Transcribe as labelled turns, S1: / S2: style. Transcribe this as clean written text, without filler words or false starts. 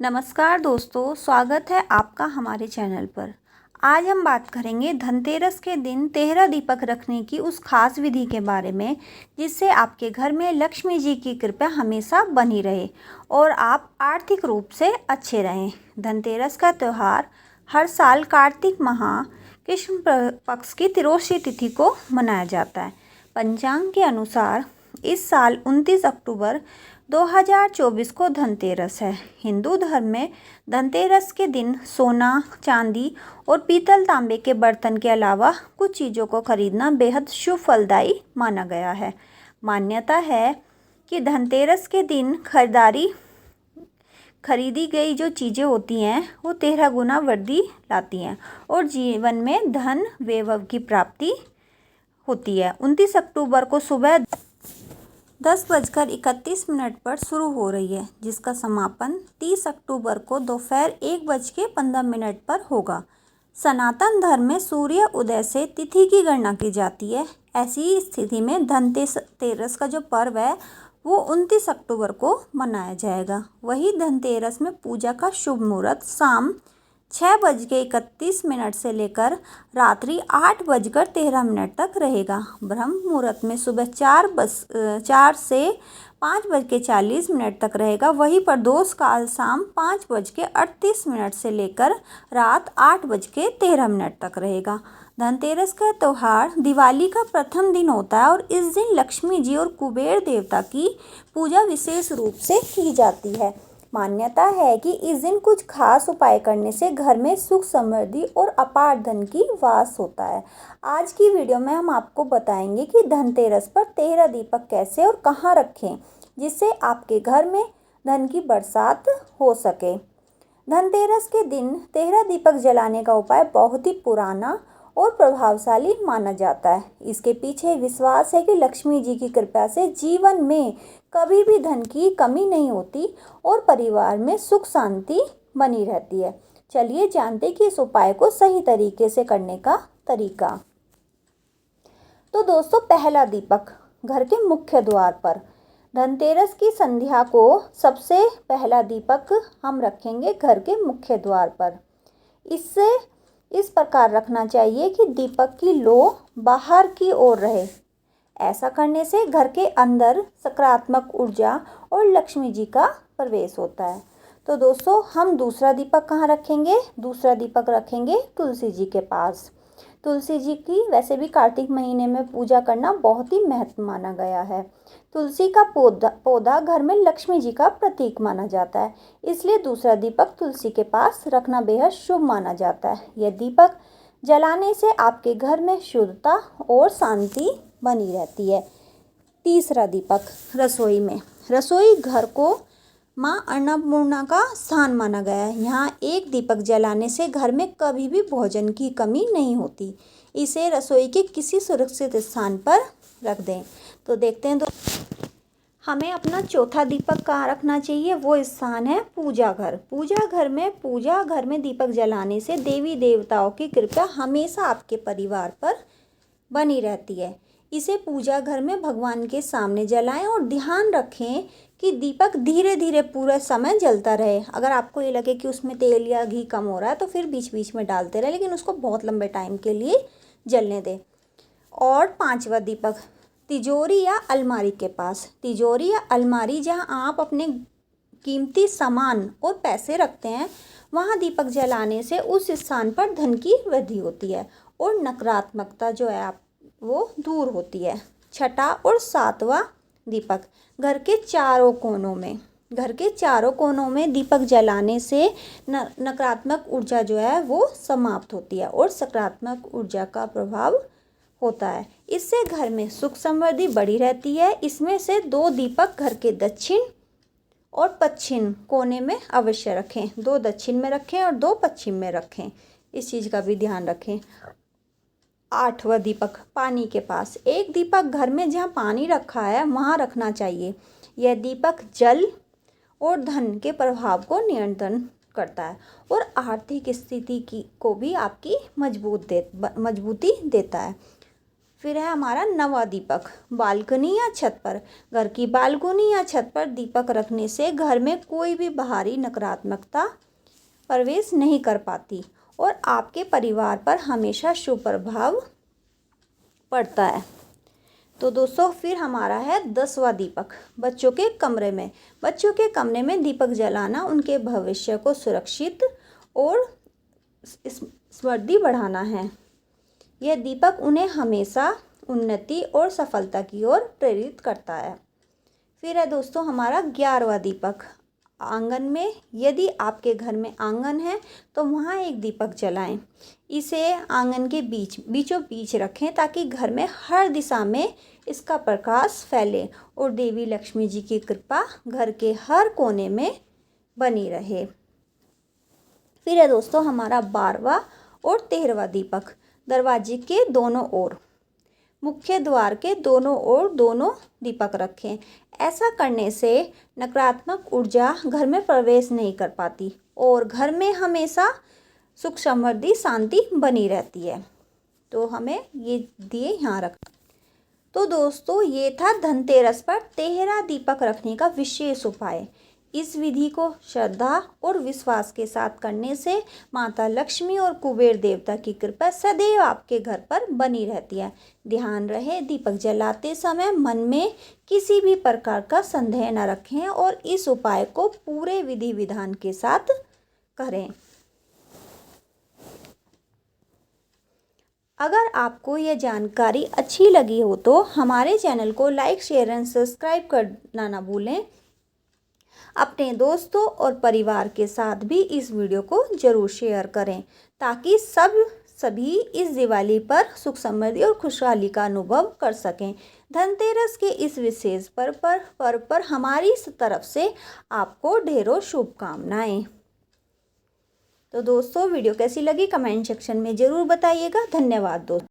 S1: नमस्कार दोस्तों, स्वागत है आपका हमारे चैनल पर। आज हम बात करेंगे धनतेरस के दिन 13 दीपक रखने की उस खास विधि के बारे में जिससे आपके घर में लक्ष्मी जी की कृपा हमेशा बनी रहे और आप आर्थिक रूप से अच्छे रहें। धनतेरस का त्यौहार हर साल कार्तिक माह कृष्ण पक्ष की त्रयोदशी तिथि को मनाया जाता है। पंचांग के अनुसार इस साल 29 अक्टूबर 2024 को धनतेरस है। हिंदू धर्म में धनतेरस के दिन सोना, चांदी और पीतल तांबे के बर्तन के अलावा कुछ चीज़ों को खरीदना बेहद शुभ फलदायी माना गया है। मान्यता है कि धनतेरस के दिन खरीदी गई जो चीज़ें होती हैं वो 13 गुना वृद्धि लाती हैं और जीवन में धन वैभव की प्राप्ति होती है। 29 अक्टूबर को सुबह 10:31 पर शुरू हो रही है, जिसका समापन 30 अक्टूबर को दोपहर 1:15 पर होगा। सनातन धर्म में सूर्य उदय से तिथि की गणना की जाती है। ऐसी स्थिति में धनतेरस का जो पर्व है वो 29 अक्टूबर को मनाया जाएगा। वही धनतेरस में पूजा का शुभ मुहूर्त शाम 6:31 से लेकर रात्रि 8:13 तक रहेगा। ब्रह्म मुहूर्त में सुबह 4 से 5:40 तक रहेगा। वहीं प्रदोष काल शाम 5:38 से लेकर रात 8:13 तक रहेगा। धनतेरस का त्यौहार दिवाली का प्रथम दिन होता है और इस दिन लक्ष्मी जी और कुबेर देवता की पूजा विशेष रूप से की जाती है। मान्यता है कि इस दिन कुछ खास उपाय करने से घर में सुख समृद्धि और अपार धन की वास होता है। आज की वीडियो में हम आपको बताएंगे कि धनतेरस पर 13 दीपक कैसे और कहाँ रखें जिससे आपके घर में धन की बरसात हो सके। धनतेरस के दिन 13 दीपक जलाने का उपाय बहुत ही पुराना और प्रभावशाली माना जाता है। इसके पीछे विश्वास है कि लक्ष्मी जी की कृपा से जीवन में कभी भी धन की कमी नहीं होती और परिवार में सुख शांति बनी रहती है। चलिए जानते कि इस उपाय को सही तरीके से करने का तरीका। तो दोस्तों, पहला दीपक घर के मुख्य द्वार पर। धनतेरस की संध्या को सबसे पहला दीपक हम रखेंगे घर के मुख्य द्वार पर। इससे इस प्रकार रखना चाहिए कि दीपक की लो बाहर की ओर रहे। ऐसा करने से घर के अंदर सकारात्मक ऊर्जा और लक्ष्मी जी का प्रवेश होता है। तो दोस्तों, हम दूसरा दीपक कहाँ रखेंगे? दूसरा दीपक रखेंगे तुलसी जी के पास। तुलसी जी की वैसे भी कार्तिक महीने में पूजा करना बहुत ही महत्व माना गया है। तुलसी का पौधा घर में लक्ष्मी जी का प्रतीक माना जाता है, इसलिए दूसरा दीपक तुलसी के पास रखना बेहद शुभ माना जाता है। यह दीपक जलाने से आपके घर में शुद्धता और शांति बनी रहती है। तीसरा दीपक रसोई में। रसोई घर को माँ अन्नपूर्णा का स्थान माना गया है। यहाँ एक दीपक जलाने से घर में कभी भी भोजन की कमी नहीं होती। इसे रसोई के किसी सुरक्षित स्थान पर रख दें। तो देखते हैं हमें अपना चौथा दीपक कहाँ रखना चाहिए। वो स्थान है पूजा घर। पूजा घर में दीपक जलाने से देवी देवताओं की कृपा हमेशा आपके परिवार पर बनी रहती है। इसे पूजा घर में भगवान के सामने जलाएं और ध्यान रखें कि दीपक धीरे धीरे पूरा समय जलता रहे। अगर आपको ये लगे कि उसमें तेल या घी कम हो रहा है तो फिर बीच बीच में डालते रहे, लेकिन उसको बहुत लंबे टाइम के लिए जलने दें। और पांचवा दीपक तिजोरी या अलमारी के पास। तिजोरी या अलमारी जहां आप अपने कीमती सामान और पैसे रखते हैं, वहां दीपक जलाने से उस स्थान पर धन की वृद्धि होती है और नकारात्मकता जो है वो दूर होती है। छठा और सातवां दीपक घर के चारों कोनों में। घर के चारों कोनों में दीपक जलाने से नकारात्मक ऊर्जा जो है वो समाप्त होती है और सकारात्मक ऊर्जा का प्रभाव होता है। इससे घर में सुख समृद्धि बढ़ी रहती है। इसमें से 2 दीपक घर के दक्षिण और पश्चिम कोने में अवश्य रखें। 2 दक्षिण में रखें और 2 पश्चिम में रखें। इस चीज़ का भी ध्यान रखें। 8वां दीपक पानी के पास। एक दीपक घर में जहाँ पानी रखा है वहाँ रखना चाहिए। यह दीपक जल और धन के प्रभाव को नियंत्रण करता है और आर्थिक स्थिति को भी आपकी मजबूती देता है। फिर है हमारा 9वां दीपक, बालकनी या छत पर। घर की बालकनी या छत पर दीपक रखने से घर में कोई भी बाहरी नकारात्मकता प्रवेश नहीं कर पाती और आपके परिवार पर हमेशा शुभ प्रभाव पड़ता है। तो दोस्तों फिर हमारा है 10वां दीपक, बच्चों के कमरे में। बच्चों के कमरे में दीपक जलाना उनके भविष्य को सुरक्षित और समृद्धि बढ़ाना है। यह दीपक उन्हें हमेशा उन्नति और सफलता की ओर प्रेरित करता है। फिर है दोस्तों हमारा 11वां दीपक, आंगन में। यदि आपके घर में आंगन है तो वहाँ एक दीपक जलाएं। इसे आंगन के बीचों बीच रखें ताकि घर में हर दिशा में इसका प्रकाश फैले और देवी लक्ष्मी जी की कृपा घर के हर कोने में बनी रहे। फिर है दोस्तों हमारा 12वां और 13वां दीपक, दरवाजे के दोनों ओर, मुख्य द्वार के दोनों ओर दोनों दीपक रखें। ऐसा करने से नकारात्मक ऊर्जा घर में प्रवेश नहीं कर पाती और घर में हमेशा सुख समृद्धि शांति बनी रहती है। तो हमें ये दिए यहाँ रख। तो दोस्तों ये था धनतेरस पर 13 दीपक रखने का विशेष उपाय। इस विधि को श्रद्धा और विश्वास के साथ करने से माता लक्ष्मी और कुबेर देवता की कृपा सदैव आपके घर पर बनी रहती है। ध्यान रहे दीपक जलाते समय मन में किसी भी प्रकार का संदेह न रखें और इस उपाय को पूरे विधि विधान के साथ करें। अगर आपको यह जानकारी अच्छी लगी हो तो हमारे चैनल को लाइक, शेयर एंड सब्सक्राइब करना ना भूलें। अपने दोस्तों और परिवार के साथ भी इस वीडियो को ज़रूर शेयर करें ताकि सभी इस दिवाली पर सुख समृद्धि और खुशहाली का अनुभव कर सकें। धनतेरस के इस विशेष पर्व पर हमारी तरफ से आपको ढेरों शुभकामनाएं। तो दोस्तों वीडियो कैसी लगी कमेंट सेक्शन में ज़रूर बताइएगा। धन्यवाद दोस्तों।